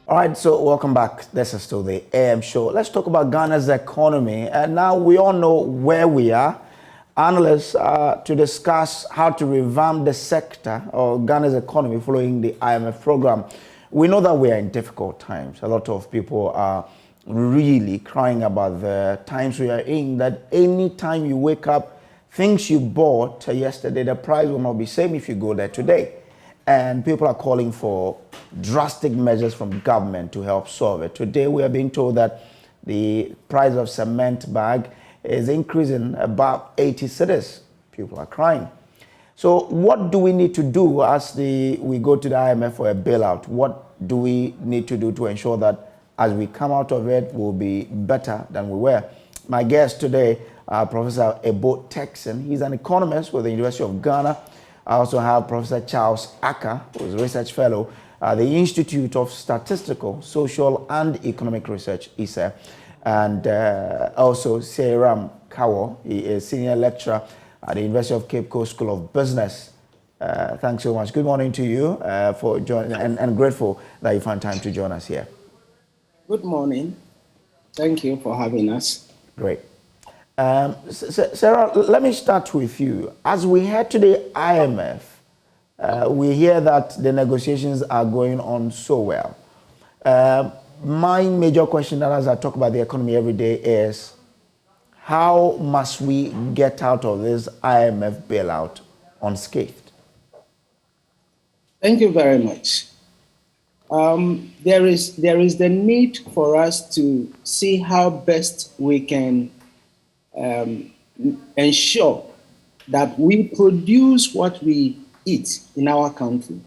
All right, so welcome back. This is still the AM show. Let's talk about Ghana's economy. And now we all know where we are. Analysts to discuss how to revamp the sector or Ghana's economy following the IMF program. We know that we are in difficult times. A lot of people are really crying about the times we are in, that any time you wake up, things you bought yesterday, the price will not be same if you go there today. And people are calling for drastic measures from government to help solve it. Today, we are being told that the price of cement bag is increasing about 80 cedis. People are crying. So what do we need to do as we go to the IMF for a bailout? What do we need to do to ensure that as we come out of it, we'll be better than we were? My guest today, Professor Ebo Texan. He's an economist with the University of Ghana. I also have Professor Charles Aka, who is a research fellow at the Institute of Statistical, Social and Economic Research, ISA, and also Samuel Kojo. He is senior lecturer at the University of Cape Coast School of Business. Thanks so much. Good morning to you for joining, and grateful that you found time to join us here. Good morning. Thank you for having us. Great. Sarah, let me start with you. As we head to the IMF, we hear that the negotiations are going on so well. My major question that as I talk about the economy every day is, how must we get out of this IMF bailout unscathed? Thank you very much. There is the need for us to see how best we can ensure that we produce what we eat in our country.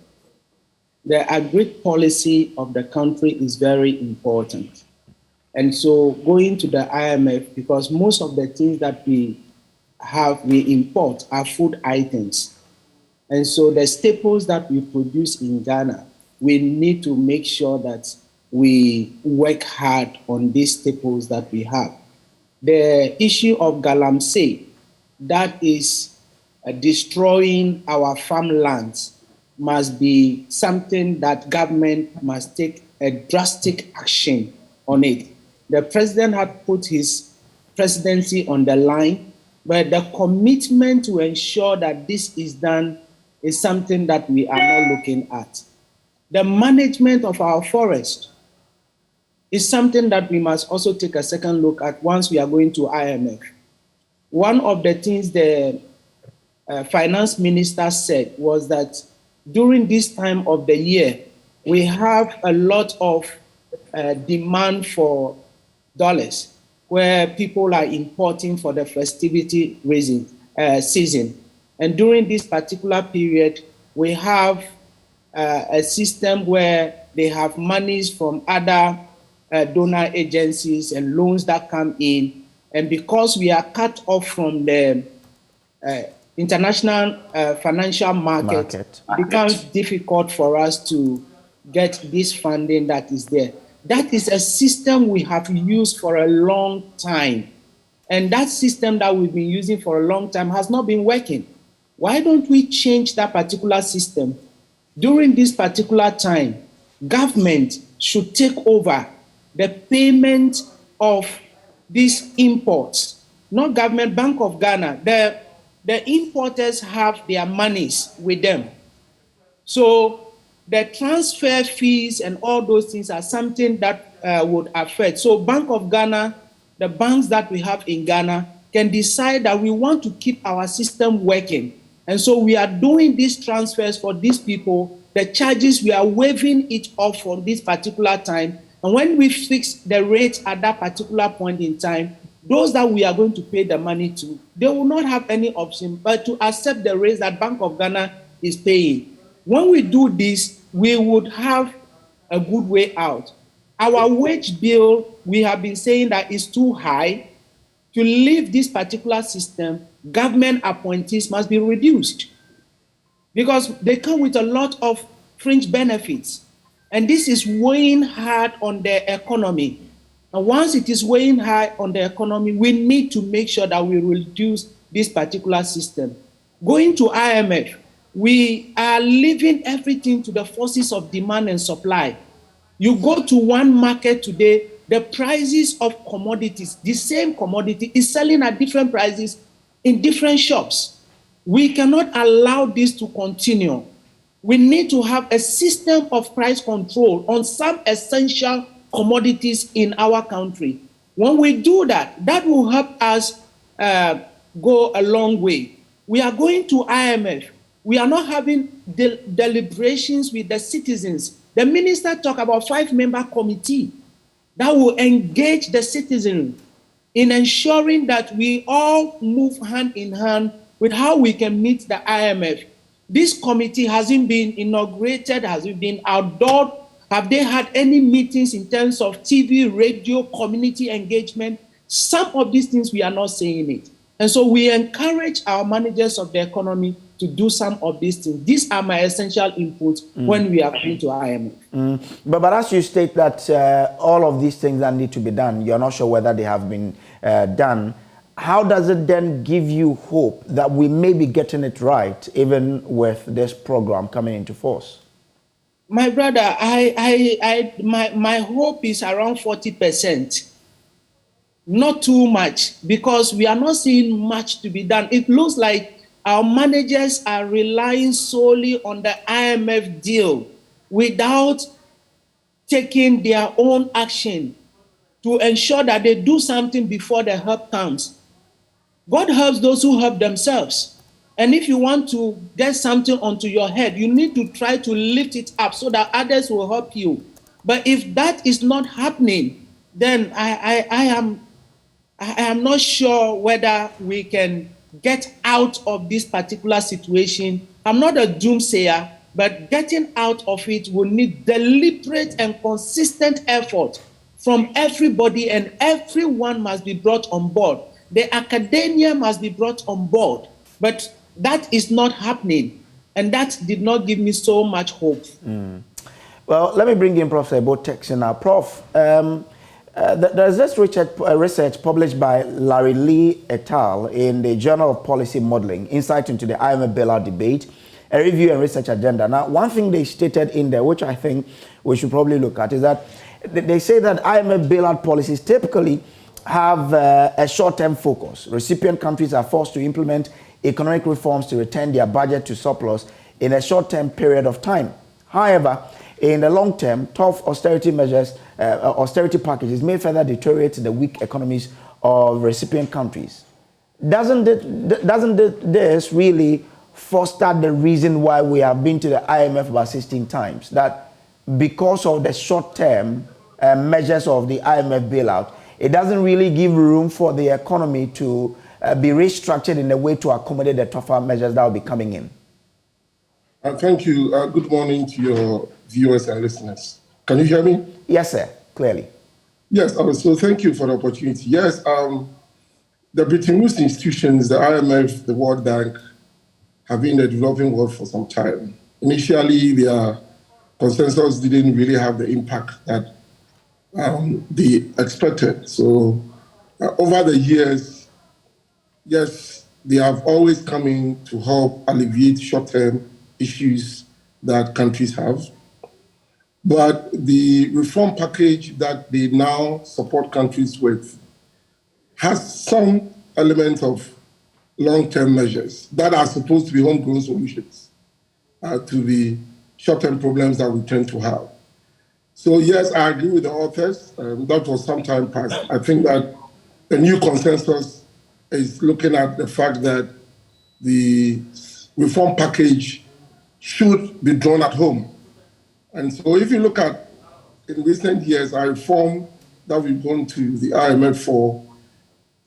The agri policy of the country is very important. And so going to the IMF, because most of the things that we import are food items. And so the staples that we produce in Ghana, we need to make sure that we work hard on these staples that we have. The issue of galamsey, that is destroying our farmlands, must be something that government must take a drastic action on it. The president had put his presidency on the line, but the commitment to ensure that this is done is something that we are not looking at. The management of our forest is something that we must also take a second look at once we are going to IMF. One of the things the finance minister said was that during this time of the year, we have a lot of demand for dollars, where people are importing for the festivity season. And during this particular period, we have a system where they have monies from other donor agencies and loans that come in. And because we are cut off from the international financial market, it becomes difficult for us to get this funding that is there. That is a system we have used for a long time. And that system that we've been using for a long time has not been working. Why don't we change that particular system? During this particular time, government should take over the payment of these imports. Not government, Bank of Ghana. The importers have their monies with them. So the transfer fees and all those things are something that would affect. So Bank of Ghana, the banks that we have in Ghana, can decide that we want to keep our system working. And so we are doing these transfers for these people. The charges, we are waiving it off from this particular time. And when we fix the rate at that particular point in time, those that we are going to pay the money to, they will not have any option but to accept the rates that Bank of Ghana is paying. When we do this, we would have a good way out. Our wage bill, we have been saying that is too high. To leave this particular system, government appointees must be reduced because they come with a lot of fringe benefits. And this is weighing hard on the economy. And once it is weighing hard on the economy, we need to make sure that we reduce this particular system. Going to IMF, we are leaving everything to the forces of demand and supply. You go to one market today, the prices of commodities, the same commodity is selling at different prices in different shops. We cannot allow this to continue. We need to have a system of price control on some essential commodities in our country. When we do that, that will help us go a long way. We are going to IMF. We are not having deliberations with the citizens. The minister talked about 5-member committee that will engage the citizen in ensuring that we all move hand in hand with how we can meet the IMF. This committee hasn't been inaugurated, hasn't been outdoored. Have they had any meetings in terms of TV, radio, community engagement? Some of these things we are not seeing it. And so we encourage our managers of the economy to do some of these things. These are my essential inputs when we are going to IMF. But as you state that all of these things that need to be done, you're not sure whether they have been done. How does it then give you hope that we may be getting it right, even with this program coming into force? My brother, my hope is around 40%. Not too much, because we are not seeing much to be done. It looks like our managers are relying solely on the IMF deal without taking their own action to ensure that they do something before the help comes. God helps those who help themselves. And if you want to get something onto your head, you need to try to lift it up so that others will help you. But if that is not happening, then I am not sure whether we can get out of this particular situation. I'm not a doomsayer, but getting out of it will need deliberate and consistent effort from everybody, and everyone must be brought on board. The academia must be brought on board, but that is not happening, and that did not give me so much hope. Well, let me bring in Prof. Taxation now. Prof, there's this research published by Larry Lee et al. In the Journal of Policy Modeling, Insight into the IMF Bailout Debate, a review and research agenda. Now, one thing they stated in there, which I think we should probably look at, is that they say that IMF bailout policies typically have a short-term focus. Recipient countries are forced to implement economic reforms to return their budget to surplus in a short-term period of time. However, in the long term, tough austerity measures, austerity packages may further deteriorate the weak economies of recipient countries. Doesn't this really foster the reason why we have been to the IMF about 16 times? That because of the short-term measures of the IMF bailout, it doesn't really give room for the economy to be restructured in a way to accommodate the tougher measures that will be coming in. Thank you. Good morning to your viewers and listeners. Can you hear me? Yes, sir. Clearly. Yes. So thank you for the opportunity. Yes. The Bretton Woods institutions, the IMF, the World Bank, have been in the developing world for some time. Initially, their consensus didn't really have the impact that they expected. So over the years, yes, they have always come in to help alleviate short-term issues that countries have. But the reform package that they now support countries with has some elements of long-term measures that are supposed to be homegrown solutions to the short-term problems that we tend to have. So yes, I agree with the authors. That was some time past. I think that the new consensus is looking at the fact that the reform package should be drawn at home. And so if you look at, in recent years, our reform that we've gone to the IMF for,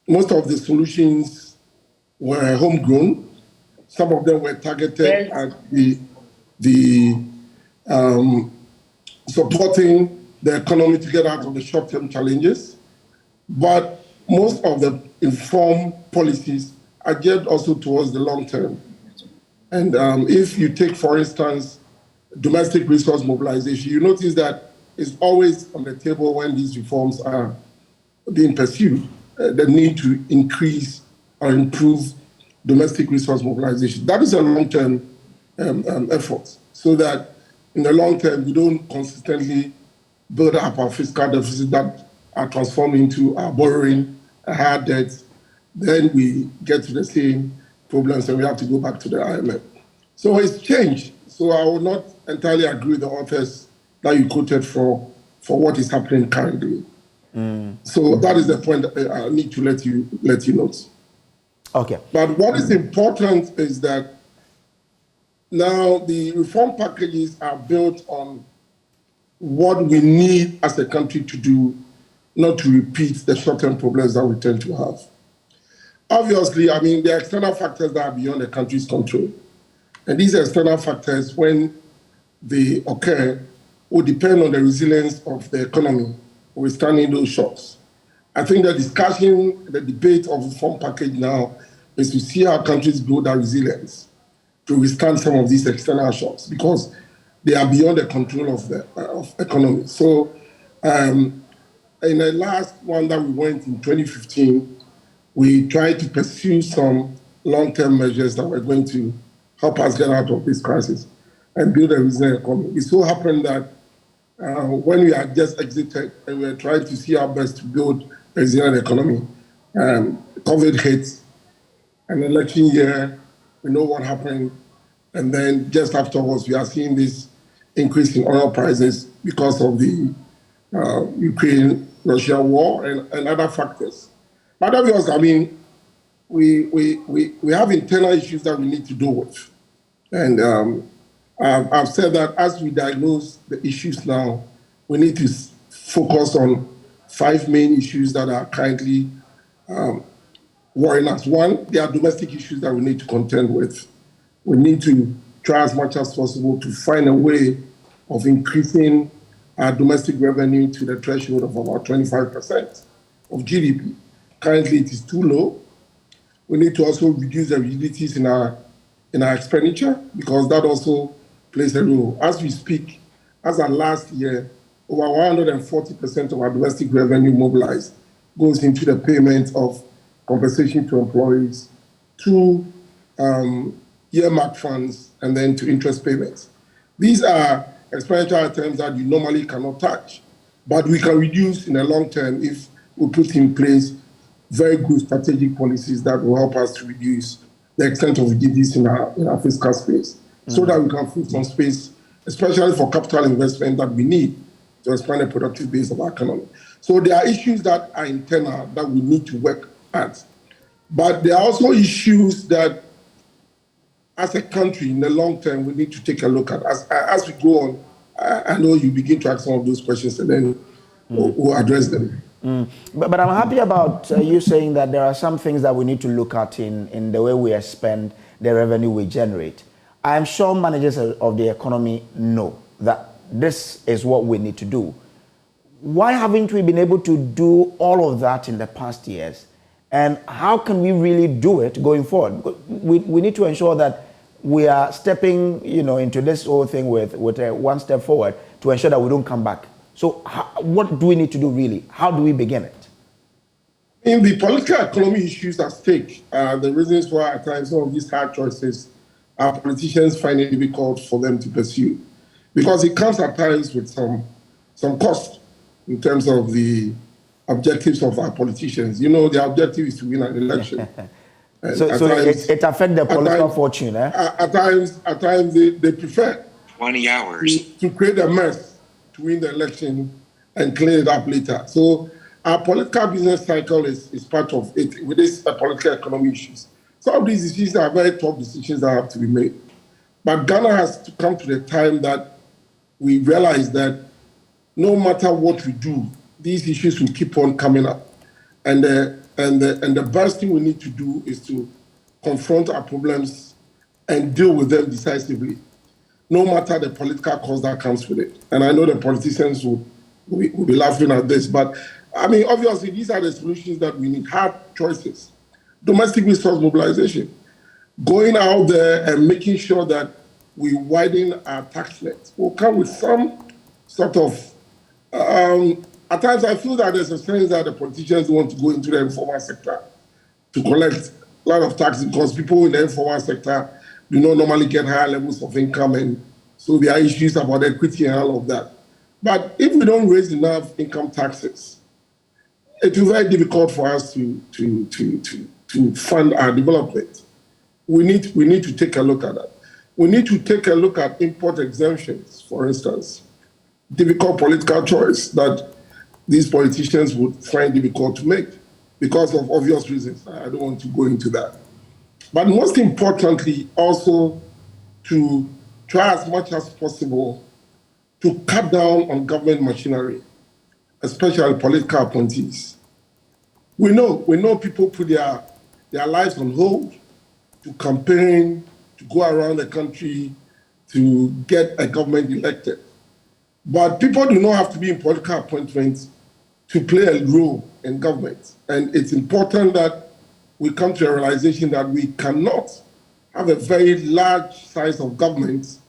most of the solutions were homegrown. Some of them were targeted at the supporting the economy to get out of the short-term challenges. But most of the informed policies are geared also towards the long term. And if you take, for instance, domestic resource mobilization, you notice that it's always on the table when these reforms are being pursued, the need to increase or improve domestic resource mobilization. That is a long-term effort, so that in the long term, we don't consistently build up our fiscal deficit that are transformed into our borrowing, higher debt, then we get to the same problems and we have to go back to the IMF. So it's changed. So I will not entirely agree with the authors that you quoted for what is happening currently. So that is the point I need to let you note. Okay. But what is important is that now the reform packages are built on what we need as a country to do, not to repeat the short-term problems that we tend to have. Obviously, I mean, there are external factors that are beyond the country's control. And these external factors, when they occur, will depend on the resilience of the economy withstanding those shocks. I think the discussion, the debate of the reform package now is to see how countries build that resilience to withstand some of these external shocks, because they are beyond the control of the economy. So in the last one that we went in 2015, we tried to pursue some long-term measures that were going to help us get out of this crisis and build a resilient economy. It so happened that when we had just exited and we were trying to see our best to build a resilient economy, COVID hit, an election year, we know what happened, and then just afterwards we are seeing this increase in oil prices because of the Ukraine-Russia war and other factors. But obviously, I mean, we have internal issues that we need to deal with. And I've said that as we diagnose the issues now, we need to focus on 5 main issues that are currently worrying us. One, there are domestic issues that we need to contend with. We need to try as much as possible to find a way of increasing our domestic revenue to the threshold of about 25% of GDP. Currently, it is too low. We need to also reduce the rigidities in our expenditure, because that also plays a role. As we speak, as of last year, over 140% of our domestic revenue mobilized goes into the payment of compensation to employees, to earmark funds, and then to interest payments. These are expenditure items that you normally cannot touch, but we can reduce in the long term if we put in place very good strategic policies that will help us to reduce the extent of rigidities in our fiscal space, so that we can free some space, especially for capital investment that we need to expand the productive base of our economy. So there are issues that are internal that we need to work at. But there are also issues that, as a country, in the long term, we need to take a look at. As we go on, I know you begin to ask some of those questions, and then we'll address them. But I'm happy about you saying that there are some things that we need to look at in the way we spend the revenue we generate. I'm sure managers of the economy know that this is what we need to do. Why haven't we been able to do all of that in the past years? And how can we really do it going forward? We need to ensure that we are stepping, into this whole thing with one step forward to ensure that we don't come back. So what do we need to do really? How do we begin it? In the political economy issues at stake, the reasons why at times some of these hard choices our politicians find it difficult for them to pursue. Because it comes at times with some cost in terms of the objectives of our politicians. The objective is to win an election. So it affects the political fortune, eh? At times they prefer 20 hours to create a mess to win the election and clean it up later. So our political business cycle is part of it with these political economy issues. Some of these issues are very tough decisions that have to be made. But Ghana has to come to the time that we realize that no matter what we do, these issues will keep on coming up. And the best thing we need to do is to confront our problems and deal with them decisively, no matter the political cost that comes with it. And I know the politicians will be laughing at this, but I mean, obviously, these are the solutions that we need, hard choices. Domestic resource mobilization, going out there and making sure that we widen our tax net will come with some sort of, at times I feel that there's a sense that the politicians want to go into the informal sector to collect a lot of taxes, because people in the informal sector do not normally get higher levels of income, and so there are issues about equity and all of that. But if we don't raise enough income taxes, it will be very difficult for us to fund our development. We need to take a look at that. We need to take a look at import exemptions, for instance. Difficult political choice that these politicians would find difficult to make because of obvious reasons. I don't want to go into that. But most importantly, also to try as much as possible to cut down on government machinery, especially political appointees. We know people put their lives on hold to campaign, to go around the country to get a government elected. But people do not have to be in political appointments to play a role in government. And it's important that we come to a realization that we cannot have a very large size of government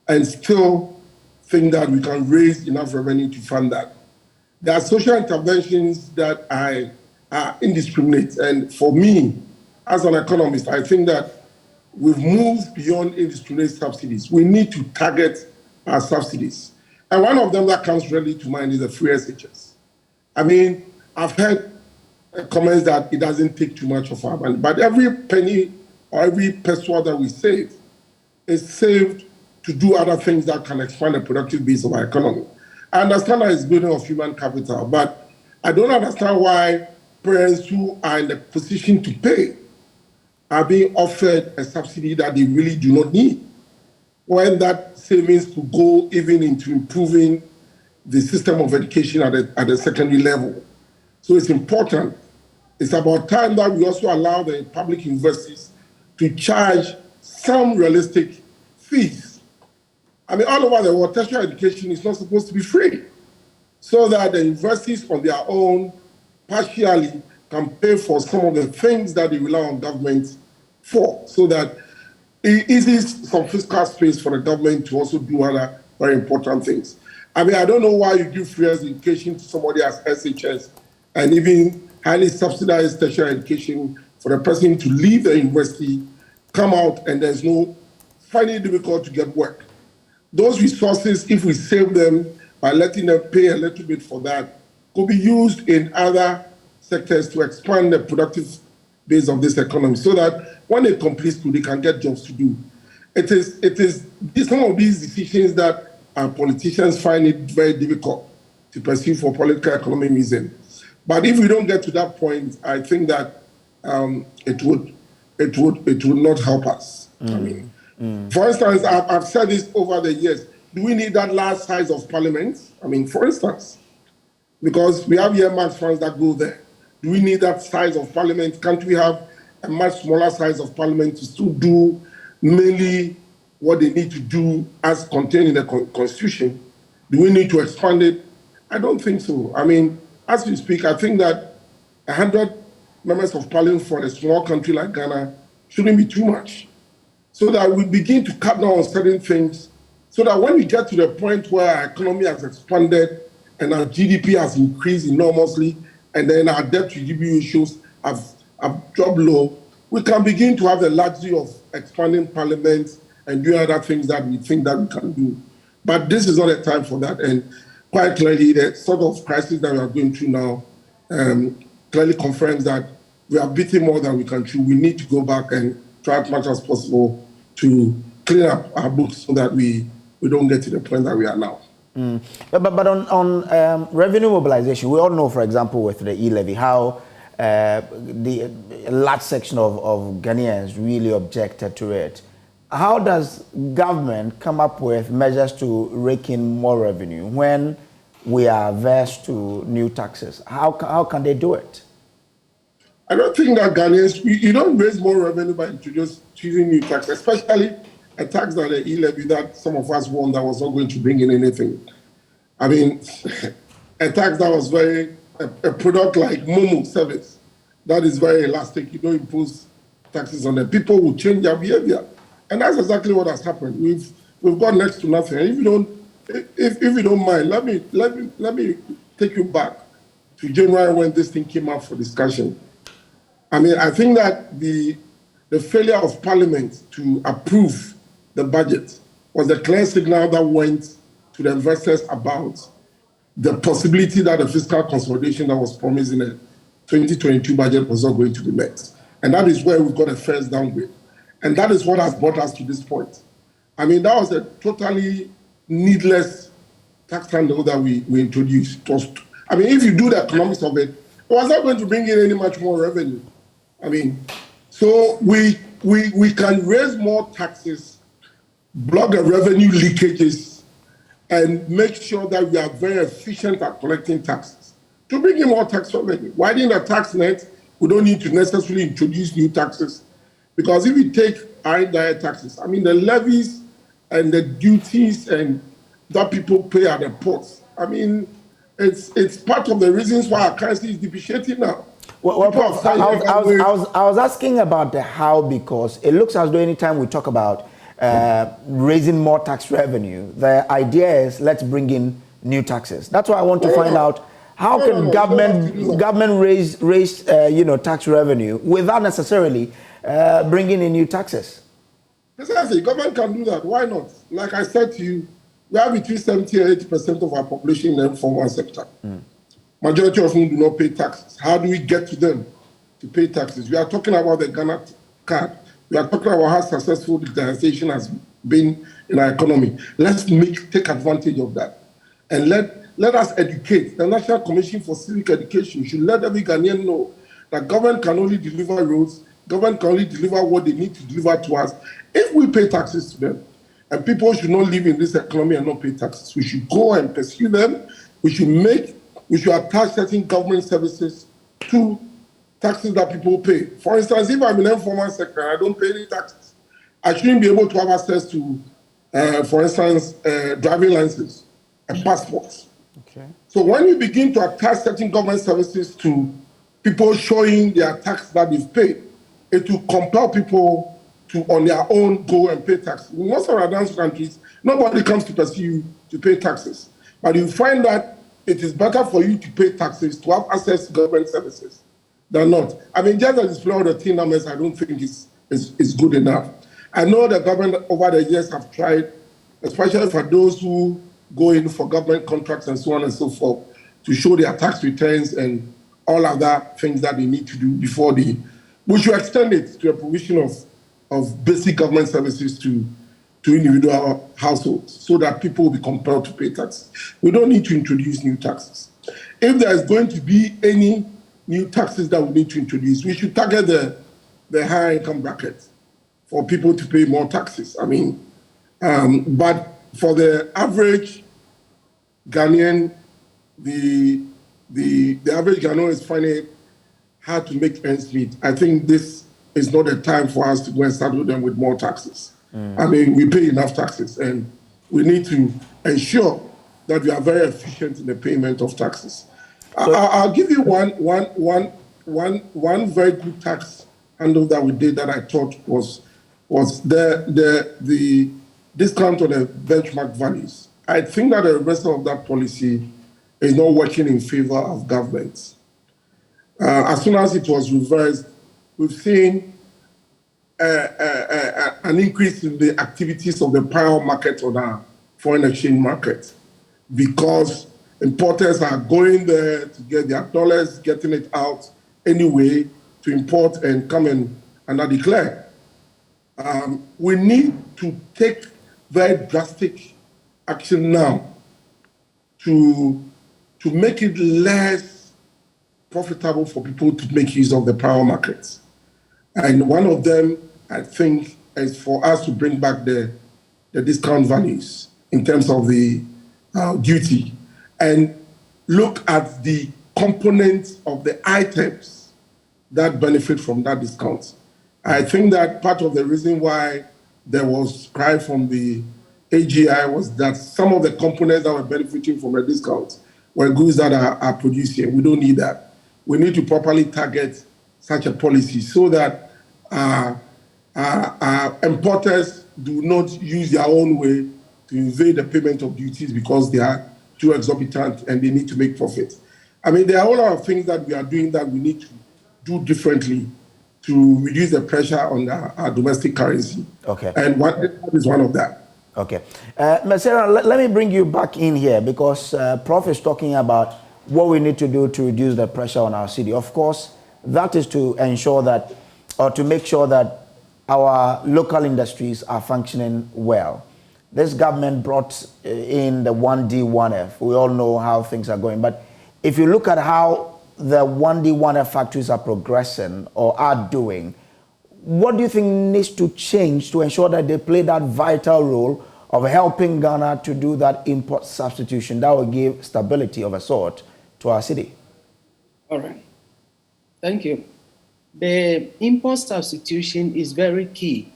and still think that we can raise enough revenue to fund that. There are social interventions that are indiscriminate. And for me, as an economist, I think that we've moved beyond indiscriminate subsidies. We need to target our subsidies. And one of them that comes readily to mind is the free SHS. I mean, I've heard comments that it doesn't take too much of our money, but every penny or every peso that we save is saved to do other things that can expand the productive base of our economy. I understand that it's building of human capital, but I don't understand why parents who are in the position to pay are being offered a subsidy that they really do not need, when that savings could go even into improving the system of education at the secondary level. So it's important. It's about time that we also allow the public universities to charge some realistic fees. I mean, all over the world, tertiary education is not supposed to be free, so that the universities on their own partially can pay for some of the things that they rely on government for, so that it eases some fiscal space for the government to also do other very important things. I mean, I don't know why you give free education to somebody as SHS and even highly subsidized tertiary education for the person to leave the university, come out, and there's no, finding it difficult to get work. Those resources, if we save them by letting them pay a little bit for that, could be used in other sectors to expand the productive base of this economy, so that when they complete school, they can get jobs to do. It is some of these decisions that our politicians find it very difficult to pursue for political economic reasons. But if we don't get to that point, I think that it would not help us. I mean, for instance, I've said this over the years. Do we need that large size of parliament? I mean, for instance, because we have earmarked funds that go there. Do we need that size of parliament? Can't we have a much smaller size of parliament to still do mainly what they need to do as contained in the constitution? Do we need to expand it? I don't think so. I mean, as we speak, I think that 100 members of parliament for a small country like Ghana shouldn't be too much, so that we begin to cut down on certain things, so that when we get to the point where our economy has expanded and our GDP has increased enormously, and then our debt to GDP ratios have dropped low, we can begin to have the luxury of expanding parliament and doing other things that we think that we can do. But this is not a time for that. And quite clearly, the sort of crisis that we are going through now clearly confirms that we are beating more than we can chew. We need to go back and try as much as possible to clean up our books so that we don't get to the point that we are now. But on revenue mobilization, we all know, for example, with the e-levy, how a large section of Ghanaians really objected to it. How does government come up with measures to rake in more revenue when we are averse to new taxes? How can they do it? I don't think that Ghanaians, you don't raise more revenue by choosing new taxes, especially a tax like the e-levy that some of us won that was not going to bring in anything. I mean, a tax that was a product like Momo service, that is very elastic. You don't impose taxes on them. People will change their behavior. And that's exactly what has happened. We've got next to nothing. And if you don't mind, let me take you back to January when this thing came up for discussion. I mean, I think that the failure of Parliament to approve the budget was a clear signal that went to the investors about the possibility that the fiscal consolidation that was promised in the 2022 budget was not going to be met. And that is where we got a first downgrade. And that is what has brought us to this point. I mean, that was a totally needless tax handle that we introduced. I mean, if you do the economics of it, it was not going to bring in any much more revenue. I mean, so we can raise more taxes, block the revenue leakages, and make sure that we are very efficient at collecting taxes to bring in more tax revenue. Widen the tax net, we don't need to necessarily introduce new taxes. Because if you take our indirect taxes, I mean, the levies and the duties and that people pay at the ports, I mean, it's part of the reasons why our currency is depreciating now. Well, Prof, I was asking about the how, because it looks as though anytime we talk about raising more tax revenue, the idea is let's bring in new taxes. That's why I want to find out how can government raise tax revenue without necessarily bringing in new taxes. Precisely, government can do that. Why not? Like I said to you, we have between 70 and 80% of our population in the informal sector. Majority of whom do not pay taxes. How do we get to them to pay taxes? We are talking about the Ghana card. We are talking about how successful digitalization has been in our economy. Let's take advantage of that. And let us educate. The National Commission for Civic Education should let every Ghanaian know that government can only deliver roads, government can only deliver what they need to deliver to us if we pay taxes to them. And people should not live in this economy and not pay taxes. We should go and pursue them. We should attach certain government services to taxes that people pay. For instance, if I'm in the informal sector and I don't pay any taxes, I shouldn't be able to have access to, for instance, driving licenses and passports. Okay. So when you begin to attach certain government services to people showing their tax that they've paid, it will compel people to, on their own, go and pay taxes. In most of our advanced countries, nobody comes to pursue you to pay taxes. But you find that it is better for you to pay taxes to have access to government services than not. I mean, just as display of the T numbers, I don't think is good enough. I know the government over the years have tried, especially for those who go in for government contracts and so on and so forth, to show their tax returns and all other things that they need to do before we should extend it to a provision of basic government services to individual households so that people will be compelled to pay taxes. We don't need to introduce new taxes. If there's going to be any new taxes that we need to introduce, we should target the higher income bracket for people to pay more taxes. I mean, but for the average Ghanaian, the average Ghanaian is finding it hard to make ends meet. I think this is not a time for us to go and saddle them with more taxes. I mean, we pay enough taxes, and we need to ensure that we are very efficient in the payment of taxes. I'll give you one very good tax handle that we did that I thought was the discount on the benchmark values. I think that the reversal of that policy is not working in favor of governments. As soon as it was reversed, we've seen an increase in the activities of the power market on our foreign exchange market, because importers are going there to get their dollars, getting it out anyway to import and come and declare. We need to take very drastic action now to make it less profitable for people to make use of the power markets. And one of them, I think, is for us to bring back the discount values in terms of the duty and look at the components of the items that benefit from that discount. I think that part of the reason why there was cry from the AGI was that some of the components that were benefiting from the discount were goods that are produced here. We don't need that. We need to properly target such a policy so that importers do not use their own way to evade the payment of duties because they are too exorbitant and they need to make profit. I mean, there are a whole lot of things that we are doing that we need to do differently to reduce the pressure on our domestic currency. Okay. And that is one of that. Okay. Sarah, let me bring you back in here because Prof is talking about what we need to do to reduce the pressure on our city. Of course, that is to ensure that, or to make sure that our local industries are functioning well. This government brought in the 1D, 1F. We all know how things are going. But if you look at how the 1D, 1F factories are progressing or are doing, what do you think needs to change to ensure that they play that vital role of helping Ghana to do that import substitution that will give stability of a sort to our city? All right. Thank you. The import substitution is very key.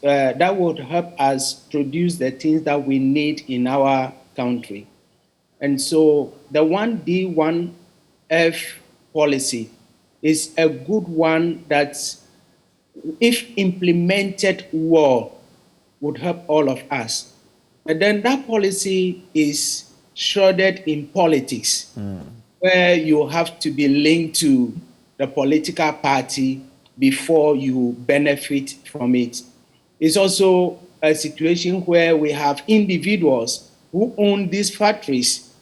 That would help us produce the things that we need in our country. And so the 1D, 1F policy is a good one that, if implemented well, would help all of us. And then that policy is shrouded in politics, where you have to be linked to the political party before you benefit from it. It's also a situation where we have individuals who own these factories.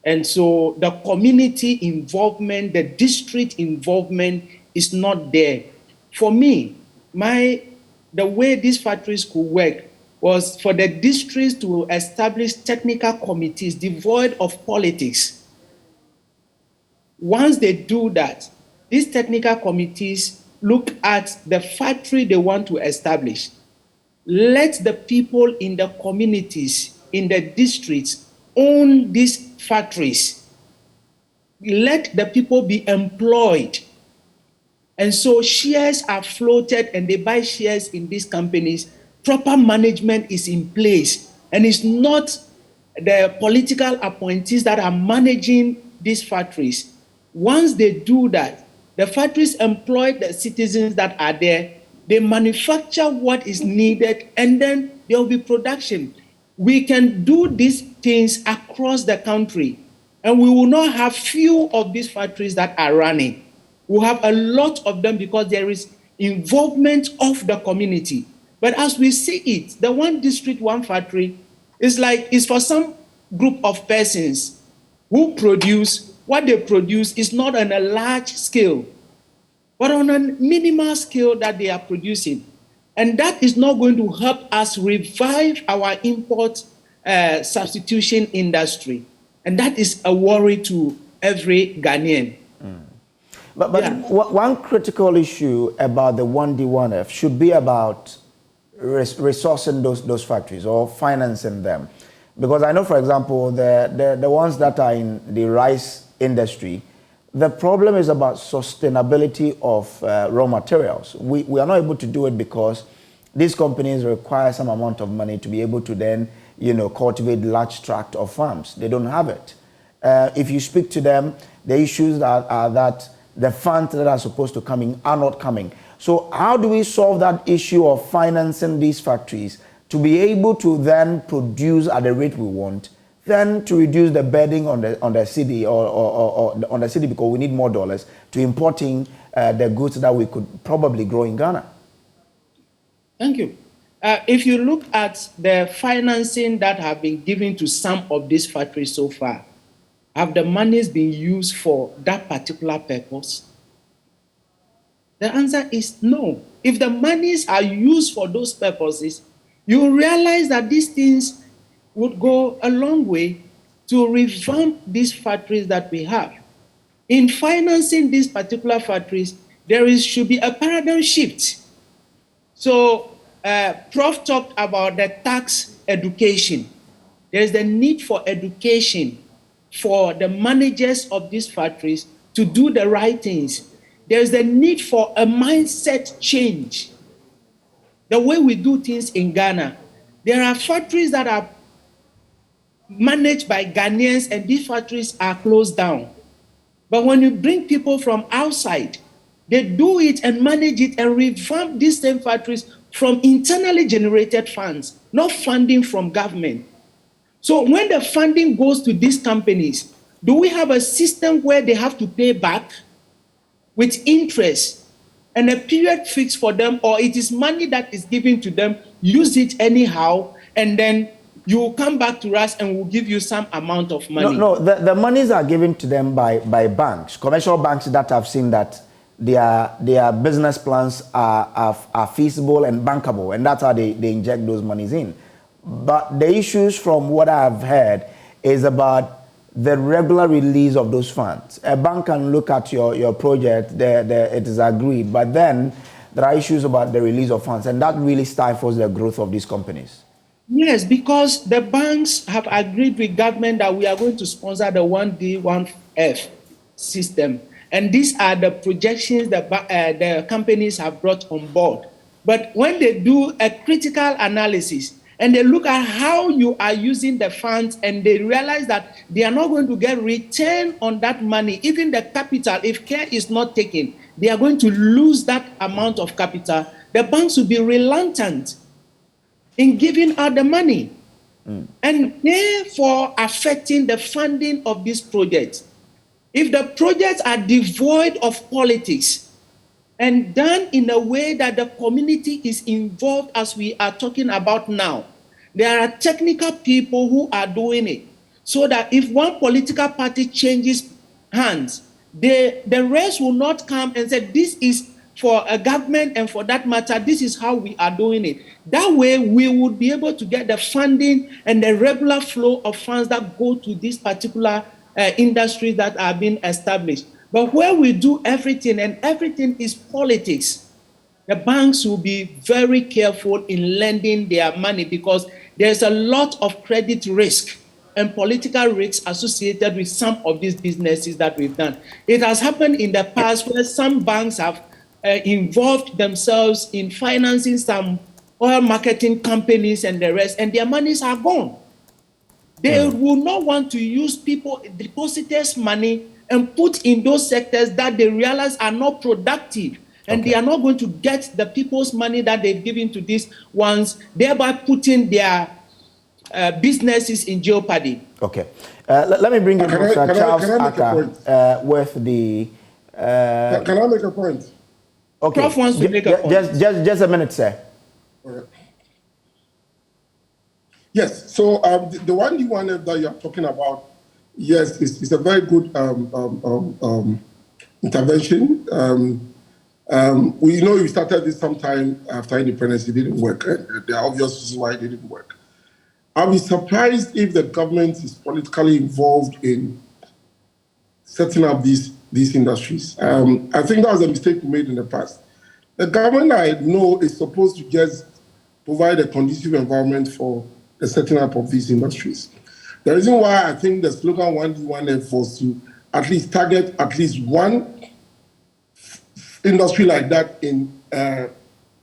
And so the community involvement, the district involvement is not there. For me, the way these factories could work was for the districts to establish technical committees devoid of politics. Once they do that, these technical committees look at the factory they want to establish. Let the people in the communities, in the districts, own these factories. Let the people be employed. And so shares are floated and they buy shares in these companies. Proper management is in place. And it's not the political appointees that are managing these factories. Once they do that, the factories employ the citizens that are there. They manufacture what is needed, and then there will be production. We can do these things across the country, and we will not have few of these factories that are running. We'll have a lot of them because there is involvement of the community. But as we see it, the one district, one factory is for some group of persons who produce. What they produce is not on a large scale, but on a minimal scale that they are producing. And that is not going to help us revive our import substitution industry. And that is a worry to every Ghanaian. But one critical issue about the 1D, 1F should be about resourcing those factories or financing them. Because I know, for example, the ones that are in the rice industry, the problem is about sustainability of raw materials. We are not able to do it because these companies require some amount of money to be able to then, cultivate large tract of farms. They don't have it. If you speak to them, the issues are that the funds that are supposed to come in are not coming. So how do we solve that issue of financing these factories to be able to then produce at the rate we want, then to reduce the burden on the city or on the city, because we need more dollars to importing the goods that we could probably grow in Ghana? Thank you. If you look at the financing that have been given to some of these factories so far, have the monies been used for that particular purpose? The answer is no. If the monies are used for those purposes, you realize that these things would go a long way to revamp these factories that we have. In financing these particular factories, should be a paradigm shift. So, Prof talked about the tax education. There is the need for education for the managers of these factories to do the right things. There is the need for a mindset change. The way we do things in Ghana, there are factories that are managed by Ghanaians, and these factories are closed down. But when you bring people from outside, they do it and manage it and revamp these same factories from internally generated funds, not funding from government. So when the funding goes to these companies, do we have a system where they have to pay back with interest? and a period fixed for them, or it is money that is given to them, use it anyhow, and then you will come back to us and we'll give you some amount of money? No, the monies are given to them by banks, commercial banks that have seen that their business plans are feasible and bankable, and that's how they inject those monies in. But the issues from what I've heard is about the regular release of those funds. A bank can look at your project, it is agreed, but then there are issues about the release of funds, and that really stifles the growth of these companies. Yes, because the banks have agreed with government that we are going to sponsor the 1D, 1F system. And these are the projections that the companies have brought on board. But when they do a critical analysis and they look at how you are using the funds and they realize that they are not going to get return on that money, even the capital, if care is not taken, they are going to lose that amount of capital, the banks will be reluctant in giving out the money, and therefore affecting the funding of these projects. If the projects are devoid of politics and done in a way that the community is involved, as we are talking about now, there are technical people who are doing it, so that if one political party changes hands, the rest will not come and say, this is for a government, and for that matter, this is how we are doing it. That way, we would be able to get the funding and the regular flow of funds that go to these particular industries that are being established. But where we do everything, and everything is politics, the banks will be very careful in lending their money, because there's a lot of credit risk and political risks associated with some of these businesses that we've done. It has happened in the past where some banks have involved themselves in financing some oil marketing companies and the rest, and their monies are gone. They will not want to use depositors' money and put in those sectors that they realize are not productive, and they are not going to get the people's money that they've given to these ones, thereby putting their businesses in jeopardy. Okay. Let me bring in Professor Charles Aka with the... Can I make a point? Okay. Prof wants to make a point. Just a minute, sir. Okay. Yes, so the 1D1F that you're talking about, yes, it's a very good intervention. We know you started this sometime after independence, it didn't work. There are obvious reasons why it didn't work. I'll be surprised if the government is politically involved in setting up these industries. I think that was a mistake we made in the past. The government, I know, is supposed to just provide a conducive environment for the setting up of these industries. The reason why I think the slogan 1D1F was to at least target at least one industry like that in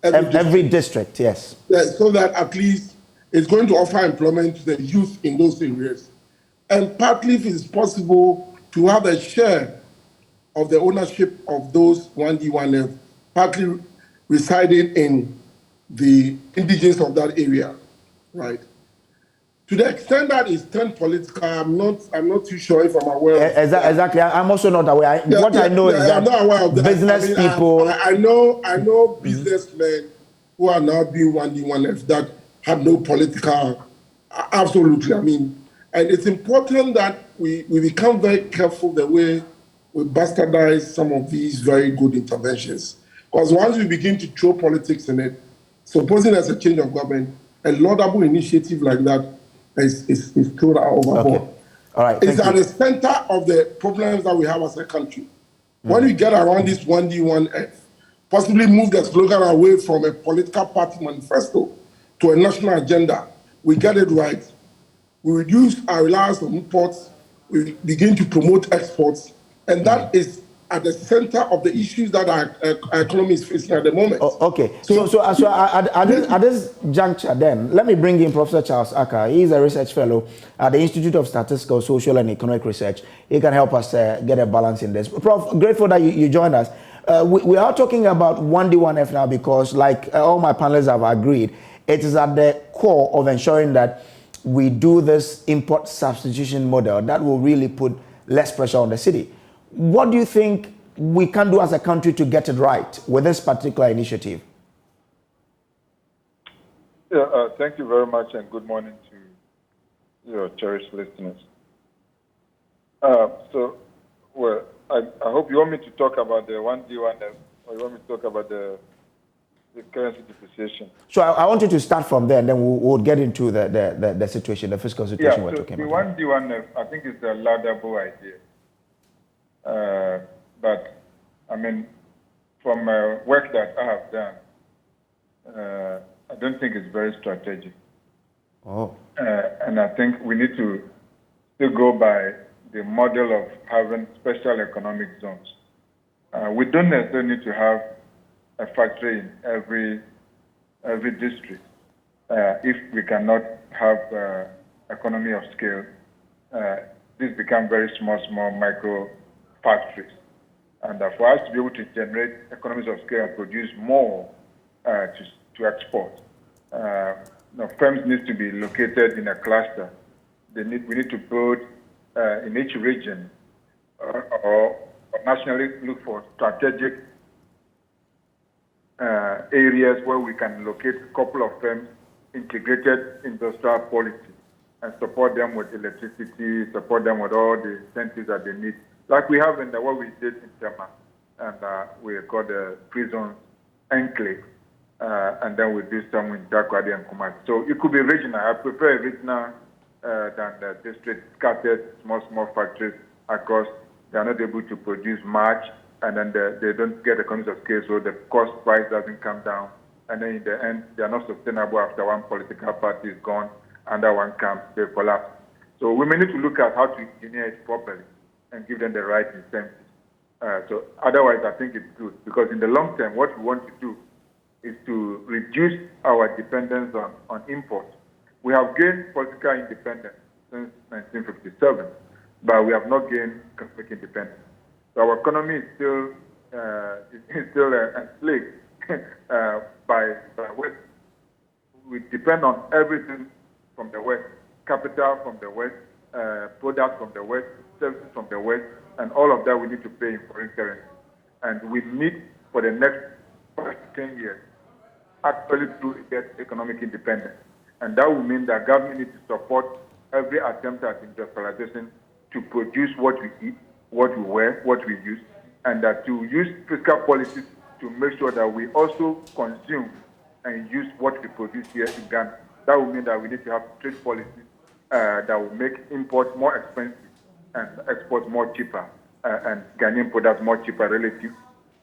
every district, yes. So that at least it's going to offer employment to the youth in those areas. And partly, if it's possible, to have a share of the ownership of those 1D1F, partly residing in the indigenous of that area, right? To the extent that it's turned political, I'm not too sure if I'm aware of exactly. I'm also not aware. I know is that I'm not aware of that. business people... I know businessmen who are now being 1D1F that have no political... Absolutely. I mean, and it's important that we become very careful the way we bastardize some of these very good interventions. Because once we begin to throw politics in it, supposing there's a change of government, a laudable initiative like that is thrown out overboard. Okay. All right. It's at the center of the problems that we have as a country. When we get around this 1D1F, possibly move the slogan away from a political party manifesto to a national agenda, we get it right. We reduce our reliance on imports, we begin to promote exports, and that is at the center of the issues that our economy is facing at the moment. Okay. So at this juncture then, let me bring in Professor Charles Aka. He is a research fellow at the Institute of Statistical, Social and Economic Research. He can help us get a balance in this. Prof, grateful that you joined us. We are talking about 1D1F now because, like all my panelists have agreed, it is at the core of ensuring that we do this import substitution model that will really put less pressure on the city. What do you think we can do as a country to get it right with this particular initiative? Yeah, thank you very much, and good morning to your cherished listeners. I hope you want me to talk about the 1D, 1F, or you want me to talk about the currency depreciation? So I want you to start from there, and then we'll get into the situation, the fiscal situation we're talking about. The 1D, 1F, I think it's a laudable idea. But, I mean, from work that I have done, I don't think it's very strategic. Oh. And I think we need to still go by the model of having special economic zones. We don't necessarily need to have a factory in every district if we cannot have economy of scale. These become very small micro factories. And for us to be able to generate economies of scale and produce more to export, firms need to be located in a cluster. We need to build in each region or nationally look for strategic areas where we can locate a couple of firms, integrated industrial policy, and support them with electricity, support them with all the incentives that they need. Like we have in what we did in Tema, and we call the prison enclave, and then we do some in Takoradi and Kumasi. So it could be regional. I prefer regional than the district scattered small factories across. They are not able to produce much, and then they don't get economies of scale, so the cost price doesn't come down. And then in the end, they are not sustainable after one political party is gone, under one comes, they collapse. So we may need to look at how to engineer it properly and give them the right incentives. So otherwise, I think it's good, because in the long term, what we want to do is to reduce our dependence on imports. We have gained political independence since 1957, but we have not gained economic independence. So our economy is still enslaved by West. We depend on everything from the West, capital from the West, products from the West, services from the West, and all of that we need to pay in foreign currency. And we need, for the next 5 to 10 years, actually to get economic independence. And that will mean that government needs to support every attempt at industrialization to produce what we eat, what we wear, what we use, and that to use fiscal policies to make sure that we also consume and use what we produce here in Ghana. That will mean that we need to have trade policies that will make imports more expensive and exports more cheaper, and Ghanaian products more cheaper relative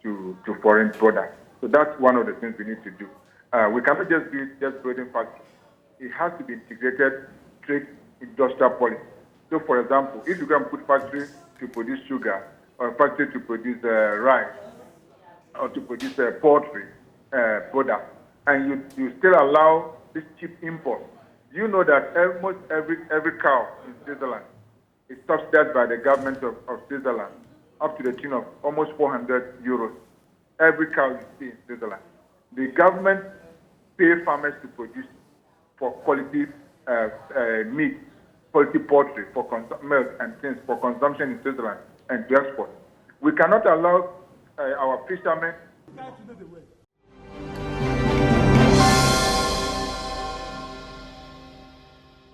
to foreign products. So that's one of the things we need to do. We cannot just be building factories. It has to be integrated trade industrial policy. So, for example, if you can put factory to produce sugar, or a factory to produce rice, or to produce poultry products, and you still allow this cheap import, you know that almost every cow in Switzerland is subsidized by the government of Switzerland, up to the tune of almost 400 euros. Every cow you see in Switzerland. The government pay farmers to produce for quality meat, quality poultry, for milk and things for consumption in Switzerland and to export. We cannot allow our fishermen